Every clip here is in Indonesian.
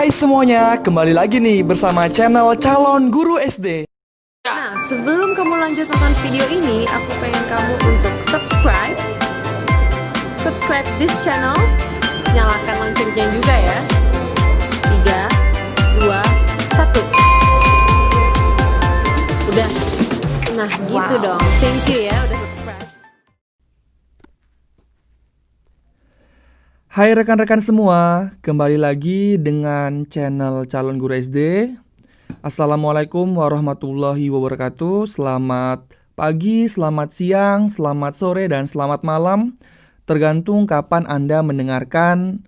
Hai semuanya, kembali lagi nih bersama channel Calon Guru SD. Nah, sebelum kamu lanjut nonton video ini, aku pengen kamu untuk subscribe this channel, nyalakan loncengnya juga ya. 3, 2, 1. Udah. Nah, gitu dong. Thank you ya udah subscribe. Hai rekan-rekan semua, kembali lagi dengan channel Calon Guru SD. Assalamualaikum warahmatullahi wabarakatuh. Selamat pagi, selamat siang, selamat sore, dan selamat malam. Tergantung kapan Anda mendengarkan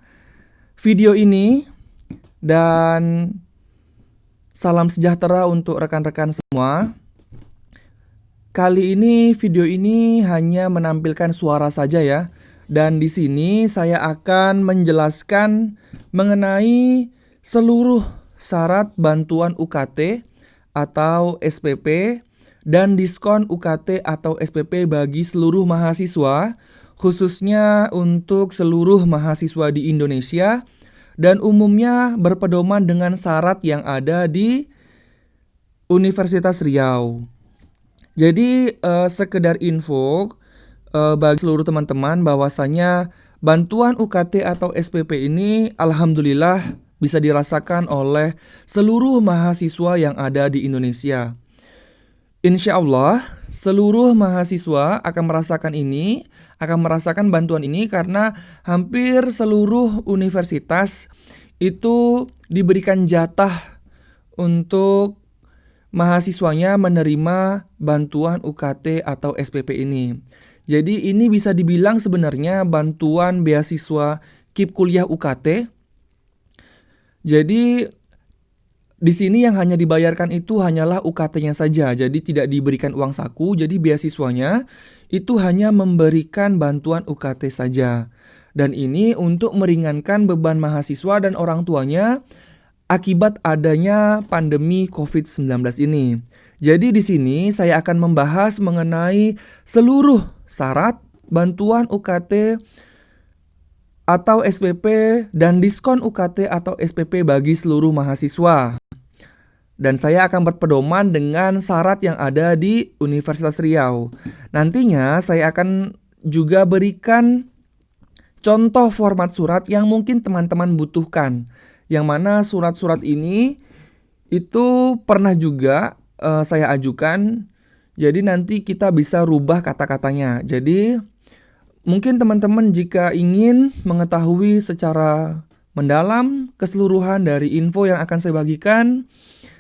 video ini. Dan salam sejahtera untuk rekan-rekan semua. Kali ini video ini hanya menampilkan suara saja ya. Dan di sini saya akan menjelaskan mengenai seluruh syarat bantuan UKT atau SPP dan diskon UKT atau SPP bagi seluruh mahasiswa, khususnya untuk seluruh mahasiswa di Indonesia dan umumnya berpedoman dengan syarat yang ada di Universitas Riau. Jadi sekedar info bagi seluruh teman-teman bahwasanya bantuan UKT atau SPP ini alhamdulillah bisa dirasakan oleh seluruh mahasiswa yang ada di Indonesia. Insya Allah seluruh mahasiswa akan merasakan bantuan ini karena hampir seluruh universitas itu diberikan jatah untuk mahasiswanya menerima bantuan UKT atau SPP ini. Jadi ini bisa dibilang sebenarnya bantuan beasiswa KIP kuliah UKT. Jadi di sini yang hanya dibayarkan itu hanyalah UKT-nya saja. Jadi tidak diberikan uang saku. Jadi beasiswanya itu hanya memberikan bantuan UKT saja. Dan ini untuk meringankan beban mahasiswa dan orang tuanya akibat adanya pandemi COVID-19 ini. Jadi di sini saya akan membahas mengenai seluruh syarat bantuan UKT atau SPP dan diskon UKT atau SPP bagi seluruh mahasiswa. Dan saya akan berpedoman dengan syarat yang ada di Universitas Riau. Nantinya saya akan juga berikan contoh format surat yang mungkin teman-teman butuhkan. Yang mana surat-surat ini itu pernah juga saya ajukan. Jadi nanti kita bisa rubah kata-katanya. Jadi mungkin teman-teman jika ingin mengetahui secara mendalam keseluruhan dari info yang akan saya bagikan,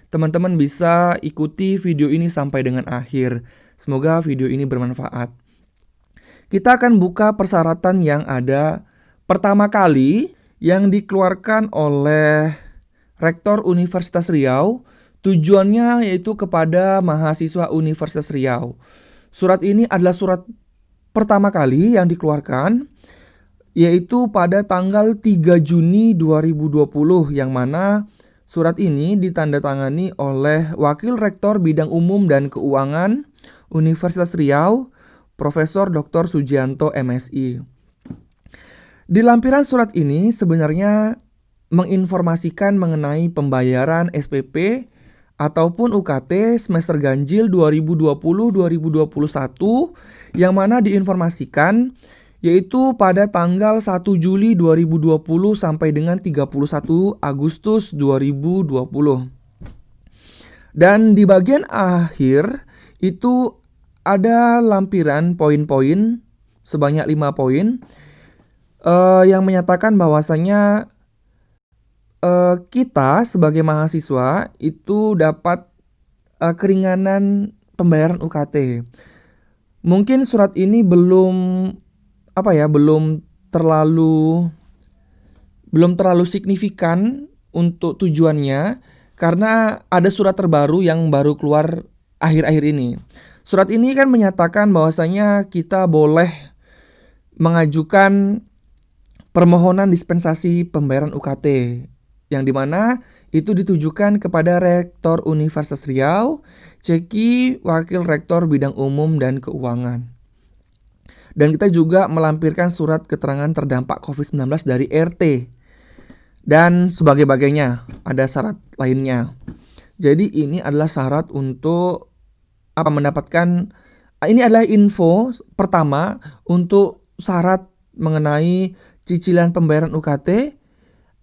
teman-teman bisa ikuti video ini sampai dengan akhir. Semoga video ini bermanfaat. Kita akan buka persyaratan yang ada. Pertama kali yang dikeluarkan oleh Rektor Universitas Riau, tujuannya yaitu kepada mahasiswa Universitas Riau. Surat ini adalah surat pertama kali yang dikeluarkan, yaitu pada tanggal 3 Juni 2020, yang mana surat ini ditandatangani oleh Wakil Rektor Bidang Umum dan Keuangan Universitas Riau, Profesor Dr. Sujianto MSI. Di lampiran surat ini sebenarnya menginformasikan mengenai pembayaran SPP ataupun UKT semester ganjil 2020-2021 yang mana diinformasikan yaitu pada tanggal 1 Juli 2020 sampai dengan 31 Agustus 2020. Dan di bagian akhir itu ada lampiran poin-poin sebanyak 5 poin yang menyatakan bahwasanya kita sebagai mahasiswa itu dapat keringanan pembayaran UKT. Mungkin surat ini belum terlalu signifikan untuk tujuannya karena ada surat terbaru yang baru keluar akhir-akhir ini. Surat ini kan menyatakan bahwasanya kita boleh mengajukan permohonan dispensasi pembayaran UKT, yang dimana itu ditujukan kepada Rektor Universitas Riau, Ceki Wakil Rektor Bidang Umum dan Keuangan. Dan kita juga melampirkan surat keterangan terdampak COVID-19 dari RT. dan sebagainya. Ada syarat lainnya. Jadi ini adalah syarat untuk mendapatkan, ini adalah info pertama untuk syarat mengenai cicilan pembayaran UKT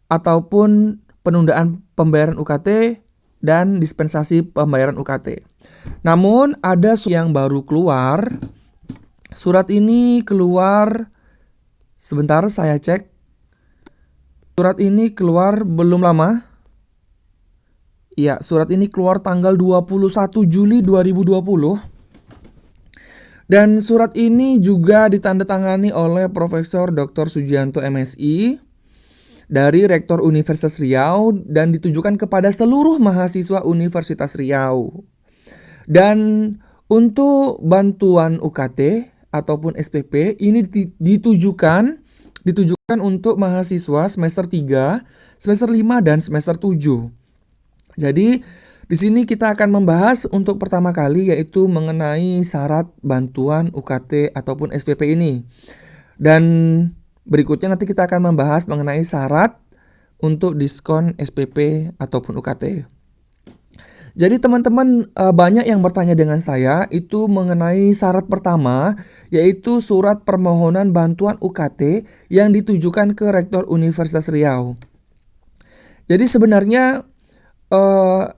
ataupun penundaan pembayaran UKT dan dispensasi pembayaran UKT. Namun ada yang baru keluar. Surat ini keluar, sebentar saya cek. Surat ini keluar belum lama. Ya, surat ini keluar tanggal 21 Juli 2020. Dan surat ini juga ditandatangani oleh Profesor Dr. Sujianto MSI dari Rektor Universitas Riau dan ditujukan kepada seluruh mahasiswa Universitas Riau. Dan untuk bantuan UKT ataupun SPP ini ditujukan untuk mahasiswa semester 3, semester 5 dan semester 7. Jadi di sini kita akan membahas untuk pertama kali yaitu mengenai syarat bantuan UKT ataupun SPP ini. Dan berikutnya nanti kita akan membahas mengenai syarat untuk diskon SPP ataupun UKT. Jadi teman-teman banyak yang bertanya dengan saya itu mengenai syarat pertama yaitu surat permohonan bantuan UKT yang ditujukan ke Rektor Universitas Riau. Jadi sebenarnya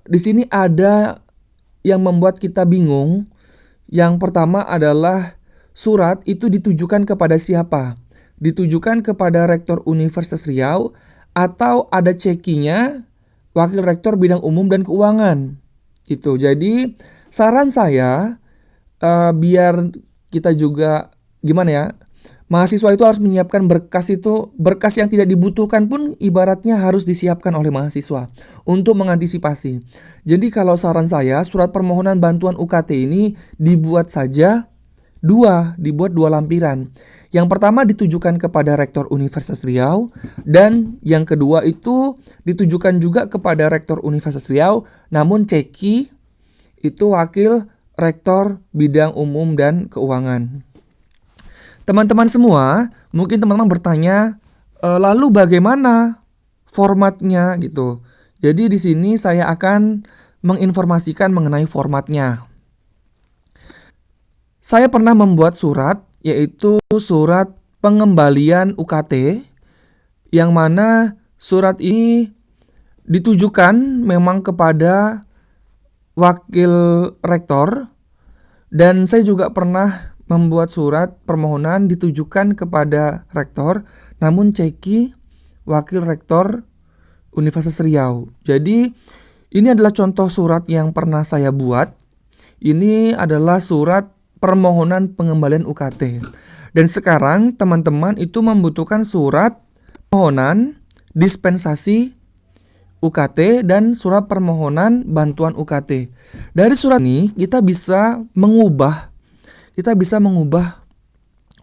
di sini ada yang membuat kita bingung. Yang pertama adalah surat itu ditujukan kepada siapa? Ditujukan kepada Rektor Universitas Riau atau ada cekinya Wakil Rektor Bidang Umum dan Keuangan. Gitu. Jadi saran saya biar kita juga mahasiswa itu harus menyiapkan berkas yang tidak dibutuhkan pun ibaratnya harus disiapkan oleh mahasiswa untuk mengantisipasi. Jadi kalau saran saya surat permohonan bantuan UKT ini dibuat dua lampiran. Yang pertama ditujukan kepada Rektor Universitas Riau dan yang kedua itu ditujukan juga kepada Rektor Universitas Riau namun ceki itu Wakil Rektor Bidang Umum dan Keuangan. Teman-teman semua, mungkin teman-teman bertanya, lalu bagaimana formatnya gitu. Jadi di sini saya akan menginformasikan mengenai formatnya. Saya pernah membuat surat, yaitu surat pengembalian UKT, yang mana surat ini ditujukan memang kepada Wakil Rektor, dan saya juga pernah membuat surat permohonan ditujukan kepada Rektor, namun ceki Wakil Rektor Universitas Riau. Jadi ini adalah contoh surat yang pernah saya buat. Ini adalah surat permohonan pengembalian UKT. Dan sekarang teman-teman itu membutuhkan surat permohonan dispensasi UKT dan surat permohonan bantuan UKT. Dari surat ini kita bisa mengubah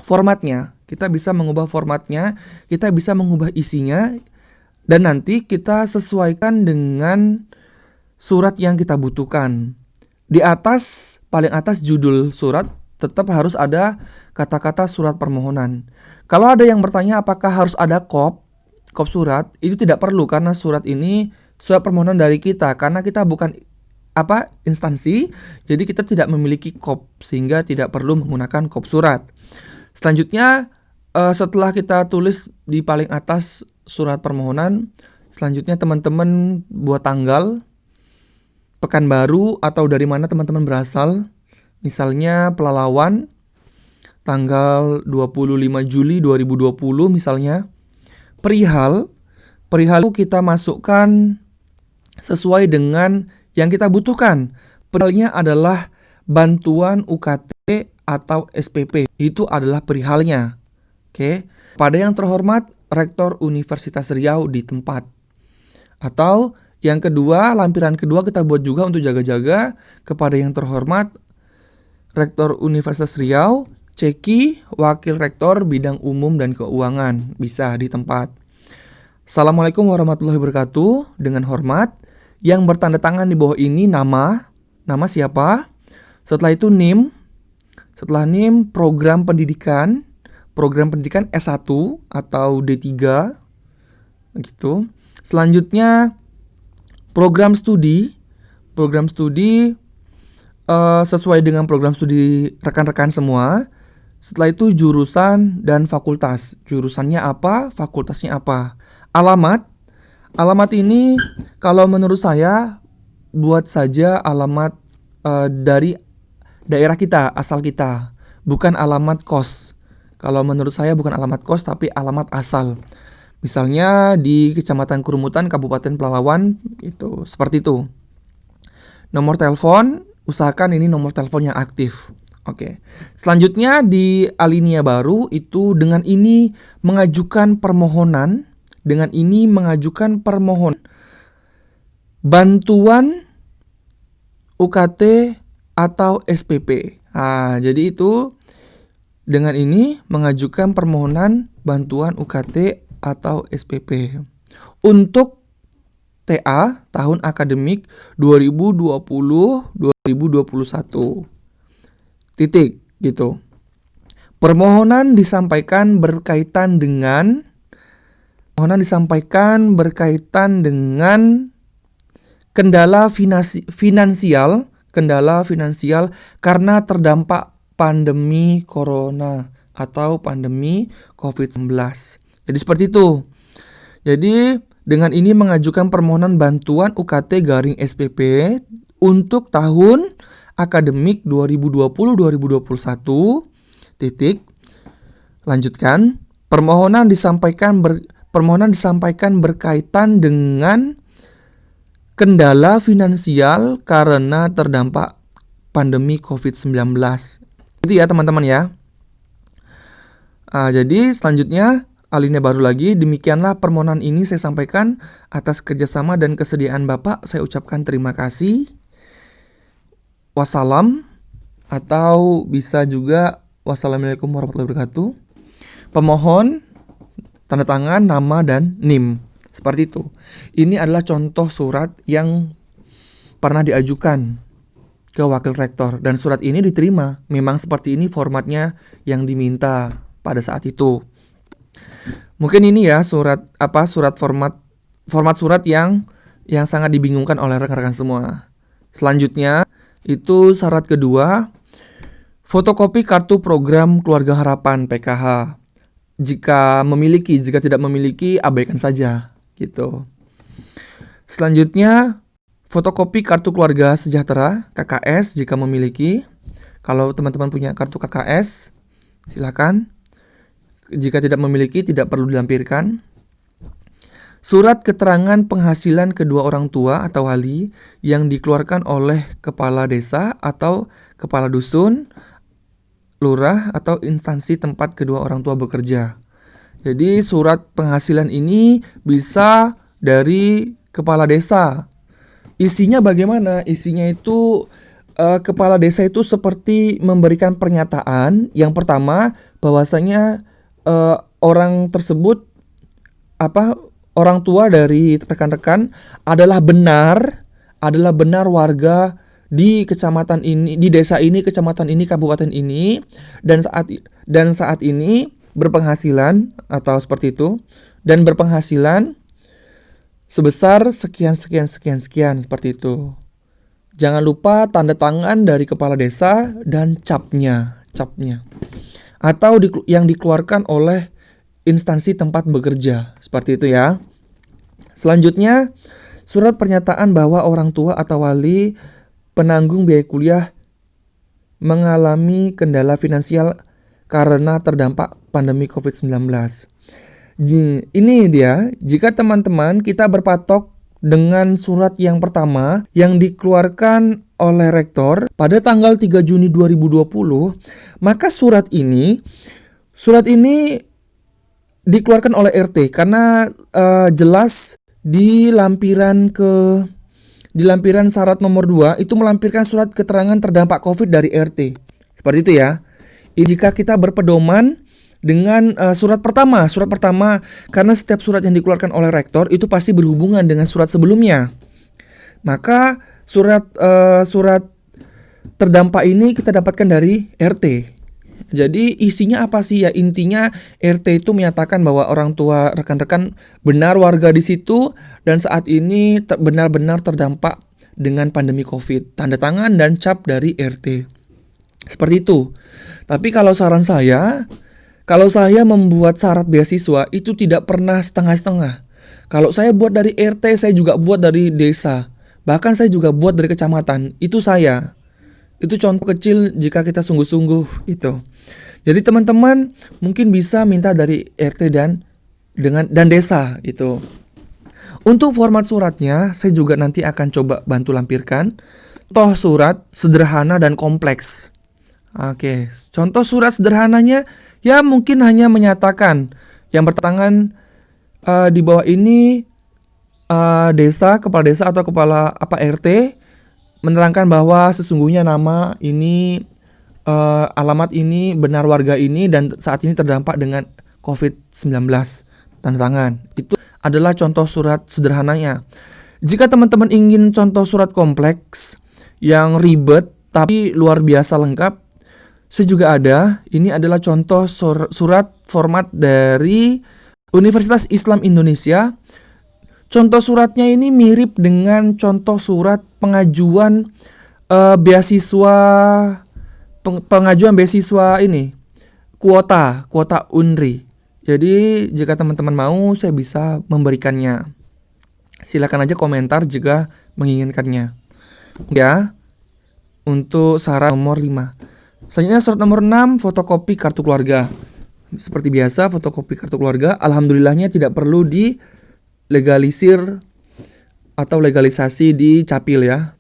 formatnya, kita bisa mengubah isinya, dan nanti kita sesuaikan dengan surat yang kita butuhkan. Di atas, paling atas judul surat tetap harus ada kata-kata surat permohonan. Kalau ada yang bertanya apakah harus ada kop surat, itu tidak perlu karena surat ini surat permohonan dari kita, karena kita bukan instansi, jadi kita tidak memiliki kop sehingga tidak perlu menggunakan kop surat. Selanjutnya setelah kita tulis di paling atas surat permohonan, selanjutnya teman-teman buat tanggal, Pekanbaru atau dari mana teman-teman berasal. Misalnya Pelalawan tanggal 25 Juli 2020 misalnya. Perihal kita masukkan sesuai dengan yang kita butuhkan. Perihalnya adalah bantuan UKT atau SPP. Itu adalah perihalnya. Oke. Pada yang terhormat Rektor Universitas Riau di tempat. Atau yang kedua, lampiran kedua kita buat juga untuk jaga-jaga kepada yang terhormat Rektor Universitas Riau, ceki Wakil Rektor Bidang Umum dan Keuangan. Bisa di tempat. Assalamualaikum warahmatullahi wabarakatuh. Dengan hormat, yang bertanda tangan di bawah ini nama siapa, setelah itu NIM, setelah NIM program pendidikan S1 atau D3 gitu. Selanjutnya program studi sesuai dengan program studi rekan-rekan semua. Setelah itu jurusan dan fakultas. Jurusannya apa, fakultasnya apa. Alamat ini kalau menurut saya buat saja alamat dari daerah kita, asal kita, bukan alamat kos. Kalau menurut saya bukan alamat kos tapi alamat asal. Misalnya di Kecamatan Kurumutan, Kabupaten Pelalawan, itu seperti itu. Nomor telepon, usahakan ini nomor telepon yang aktif. Oke. Selanjutnya di alinea baru itu dengan ini mengajukan permohonan bantuan UKT atau SPP. Jadi itu dengan ini mengajukan permohonan bantuan UKT atau SPP untuk TA tahun akademik 2020-2021. Titik gitu. Permohonan disampaikan berkaitan dengan kendala finansial karena terdampak pandemi corona atau pandemi COVID-19. Jadi seperti itu. Jadi dengan ini mengajukan permohonan bantuan UKT garing SPP untuk tahun akademik 2020-2021. Lanjutkan. Permohonan disampaikan berkaitan dengan kendala finansial karena terdampak pandemi COVID-19. Itu ya teman-teman ya. Jadi selanjutnya alinea baru lagi. Demikianlah permohonan ini saya sampaikan atas kerjasama dan kesediaan Bapak. Saya ucapkan terima kasih. Wassalam, atau bisa juga wassalamualaikum warahmatullahi wabarakatuh. Pemohon, tanda tangan, nama, dan NIM. Seperti itu. Ini adalah contoh surat yang pernah diajukan ke wakil rektor. Dan surat ini diterima. Memang seperti ini formatnya yang diminta pada saat itu. Mungkin ini ya format surat yang sangat dibingungkan oleh rekan-rekan semua. Selanjutnya itu syarat kedua, fotokopi kartu program Keluarga Harapan PKH. Jika tidak memiliki, abaikan saja gitu. Selanjutnya, fotokopi kartu keluarga sejahtera KKS jika memiliki. Kalau teman-teman punya kartu KKS, silakan. Jika tidak memiliki, tidak perlu dilampirkan. Surat keterangan penghasilan kedua orang tua atau wali yang dikeluarkan oleh kepala desa atau kepala dusun, lurah atau instansi tempat kedua orang tua bekerja. Jadi surat penghasilan ini bisa dari kepala desa. Isinya bagaimana? Isinya itu kepala desa itu seperti memberikan pernyataan. Yang pertama bahwasanya orang tersebut orang tua dari rekan-rekan adalah benar warga di kecamatan ini, di desa ini, kecamatan ini, kabupaten ini, dan saat ini berpenghasilan atau seperti itu, dan berpenghasilan sebesar sekian seperti itu. Jangan lupa tanda tangan dari kepala desa dan capnya. Atau yang dikeluarkan oleh instansi tempat bekerja, seperti itu ya. Selanjutnya, surat pernyataan bahwa orang tua atau wali penanggung biaya kuliah mengalami kendala finansial karena terdampak pandemi COVID-19. Ini dia, jika teman-teman kita berpatok dengan surat yang pertama yang dikeluarkan oleh rektor pada tanggal 3 Juni 2020, maka surat ini dikeluarkan oleh RT karena jelas di lampiran syarat nomor 2 itu melampirkan surat keterangan terdampak COVID dari RT. Seperti itu ya. Jika kita berpedoman dengan surat pertama karena setiap surat yang dikeluarkan oleh rektor itu pasti berhubungan dengan surat sebelumnya. Maka surat terdampak ini kita dapatkan dari RT. Jadi isinya apa sih ya? Intinya RT itu menyatakan bahwa orang tua rekan-rekan benar warga di situ dan saat ini benar-benar terdampak dengan pandemi COVID. Tanda tangan dan cap dari RT. Seperti itu. Tapi kalau saran saya, kalau saya membuat syarat beasiswa itu tidak pernah setengah-setengah. Kalau saya buat dari RT, saya juga buat dari desa. Bahkan saya juga buat dari kecamatan. Itu saya. Itu contoh kecil jika kita sungguh-sungguh itu. Jadi teman-teman mungkin bisa minta dari RT dan desa itu. Untuk format suratnya saya juga nanti akan coba bantu lampirkan. Contoh surat sederhana dan kompleks. Oke, contoh surat sederhananya ya mungkin hanya menyatakan yang bertangan di bawah ini kepala desa atau kepala RT menerangkan bahwa sesungguhnya nama ini, alamat ini, benar warga ini, dan saat ini terdampak dengan COVID-19. Tanda tangan. Itu adalah contoh surat sederhananya. Jika teman-teman ingin contoh surat kompleks yang ribet tapi luar biasa lengkap, saya juga ada. Ini adalah contoh surat format dari Universitas Islam Indonesia. Contoh suratnya ini mirip dengan contoh surat pengajuan beasiswa ini kuota UNRI. Jadi jika teman-teman mau saya bisa memberikannya. Silakan aja komentar jika menginginkannya. Ya. Untuk syarat nomor 5. Selanjutnya syarat nomor 6, fotokopi kartu keluarga. Seperti biasa fotokopi kartu keluarga alhamdulillahnya tidak perlu legalisir atau legalisasi di Capil ya.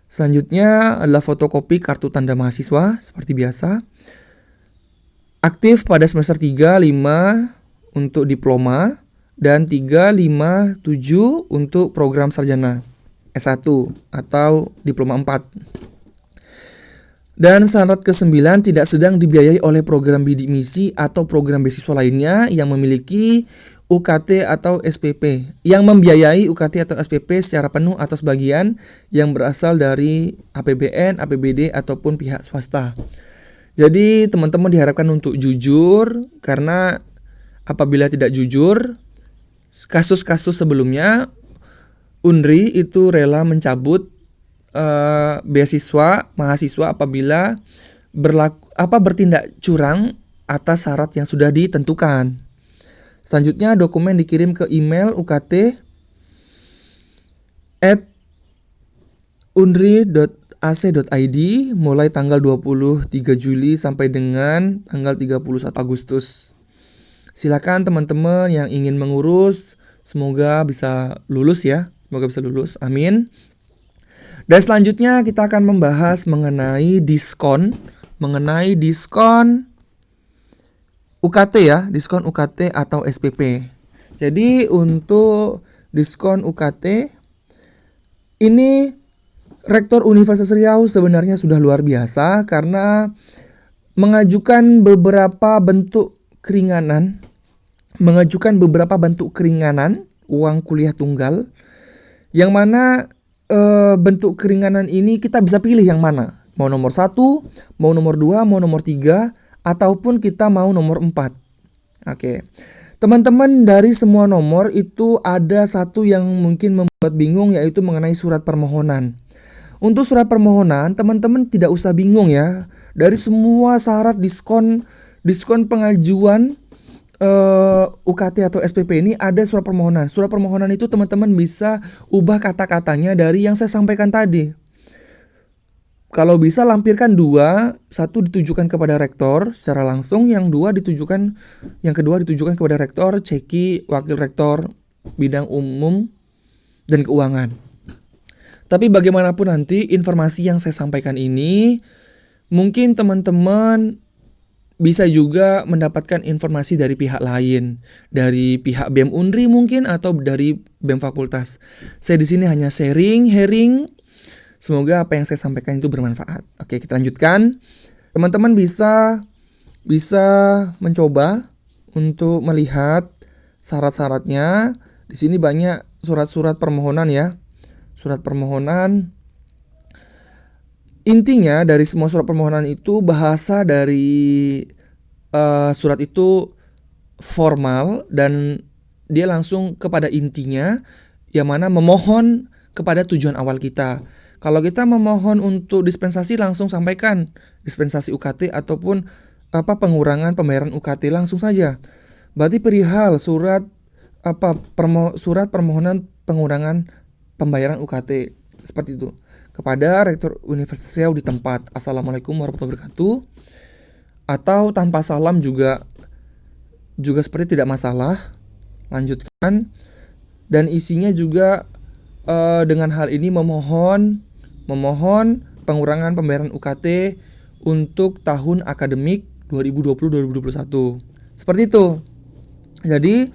Selanjutnya adalah fotokopi kartu tanda mahasiswa seperti biasa. Aktif pada semester 3, 5 untuk diploma dan 3, 5, 7 untuk program sarjana S1 atau diploma 4. Dan syarat ke-9 tidak sedang dibiayai oleh program bidik misi atau program beasiswa lainnya yang memiliki UKT atau SPP, yang membiayai UKT atau SPP secara penuh atau sebagian yang berasal dari APBN, APBD ataupun pihak swasta. Jadi teman-teman diharapkan untuk jujur, karena apabila tidak jujur, kasus-kasus sebelumnya UNRI itu rela mencabut beasiswa mahasiswa apabila bertindak curang atas syarat yang sudah ditentukan. Selanjutnya dokumen dikirim ke email ukt@unri.ac.id mulai tanggal 23 Juli sampai dengan tanggal 31 Agustus. Silakan teman-teman yang ingin mengurus, semoga bisa lulus ya. Semoga bisa lulus. Amin. Dan selanjutnya kita akan membahas mengenai diskon UKT ya, diskon UKT atau SPP. Jadi untuk diskon UKT ini Rektor Universitas Riau sebenarnya sudah luar biasa karena mengajukan beberapa bentuk keringanan uang kuliah tunggal, yang mana bentuk keringanan ini kita bisa pilih yang mana. Mau nomor 1, mau nomor 2, mau nomor 3, ataupun kita mau nomor 4. Oke. Teman-teman, dari semua nomor itu ada satu yang mungkin membuat bingung, yaitu mengenai surat permohonan. Untuk surat permohonan, teman-teman tidak usah bingung ya. Dari semua syarat diskon pengajuan UKT atau SPP ini ada surat permohonan. Surat permohonan itu teman-teman bisa ubah kata-katanya dari yang saya sampaikan tadi. Kalau bisa lampirkan 2, 1 ditujukan kepada rektor secara langsung, yang kedua ditujukan kepada rektor, ceki, wakil rektor, bidang umum dan keuangan. Tapi bagaimanapun nanti informasi yang saya sampaikan ini mungkin teman-teman bisa juga mendapatkan informasi dari pihak lain, dari pihak BEM Unri mungkin atau dari BEM Fakultas. Saya di sini hanya sharing. Semoga apa yang saya sampaikan itu bermanfaat. Oke, kita lanjutkan. Teman-teman bisa mencoba untuk melihat syarat-syaratnya. Di sini banyak surat-surat permohonan ya. Surat permohonan Intinya dari semua surat permohonan itu, bahasa dari surat itu formal dan dia langsung kepada intinya, yang mana memohon kepada tujuan awal kita. Kalau kita memohon untuk dispensasi, langsung sampaikan dispensasi UKT ataupun pengurangan pembayaran UKT langsung saja. Berarti perihal surat surat permohonan pengurangan pembayaran UKT seperti itu kepada Rektor Universitas Riau di tempat. Assalamualaikum warahmatullahi wabarakatuh. Atau tanpa salam juga seperti tidak masalah. Lanjutkan. Dan isinya juga dengan hal ini memohon pengurangan pembayaran UKT untuk tahun akademik 2020-2021. Seperti itu. Jadi,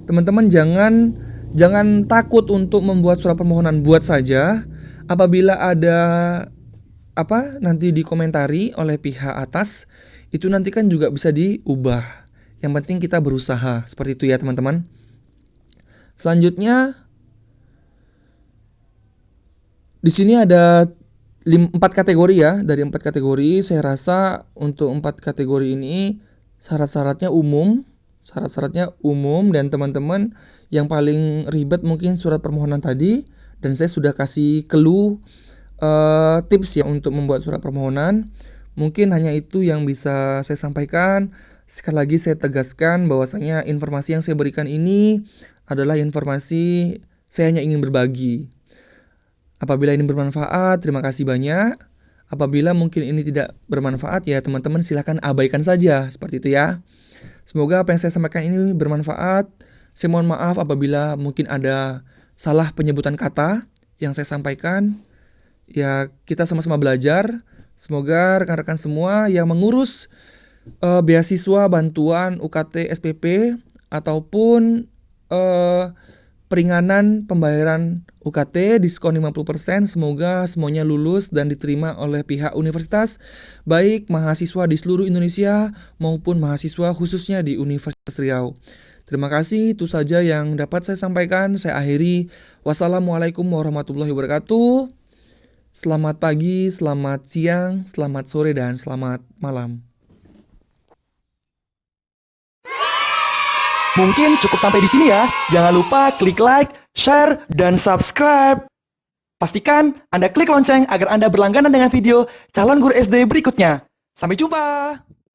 teman-teman jangan takut untuk membuat surat permohonan, buat saja. Apabila ada nanti dikomentari oleh pihak atas, itu nanti kan juga bisa diubah. Yang penting kita berusaha. Seperti itu ya, teman-teman. Selanjutnya, di sini ada 4 kategori ya. Dari 4 kategori, saya rasa untuk 4 kategori ini syarat-syaratnya umum dan teman-teman yang paling ribet mungkin surat permohonan tadi, dan saya sudah kasih clue tips ya untuk membuat surat permohonan. Mungkin hanya itu yang bisa saya sampaikan. Sekali lagi saya tegaskan bahwasanya informasi yang saya berikan ini adalah informasi saya hanya ingin berbagi. Apabila ini bermanfaat, terima kasih banyak. Apabila mungkin ini tidak bermanfaat, ya teman-teman silakan abaikan saja, seperti itu ya. Semoga apa yang saya sampaikan ini bermanfaat. Saya mohon maaf apabila mungkin ada salah penyebutan kata yang saya sampaikan. Ya, kita sama-sama belajar. Semoga rekan-rekan semua yang mengurus beasiswa, bantuan, UKT, SPP, ataupun peringanan pembayaran UKT diskon 50%, semoga semuanya lulus dan diterima oleh pihak universitas, baik mahasiswa di seluruh Indonesia maupun mahasiswa khususnya di Universitas Riau. Terima kasih, itu saja yang dapat saya sampaikan. Saya akhiri. Wassalamualaikum warahmatullahi wabarakatuh. Selamat pagi, selamat siang, selamat sore, dan selamat malam. Mungkin cukup sampai di sini ya. Jangan lupa klik like, share, dan subscribe. Pastikan Anda klik lonceng agar Anda berlangganan dengan video calon guru SD berikutnya. Sampai jumpa!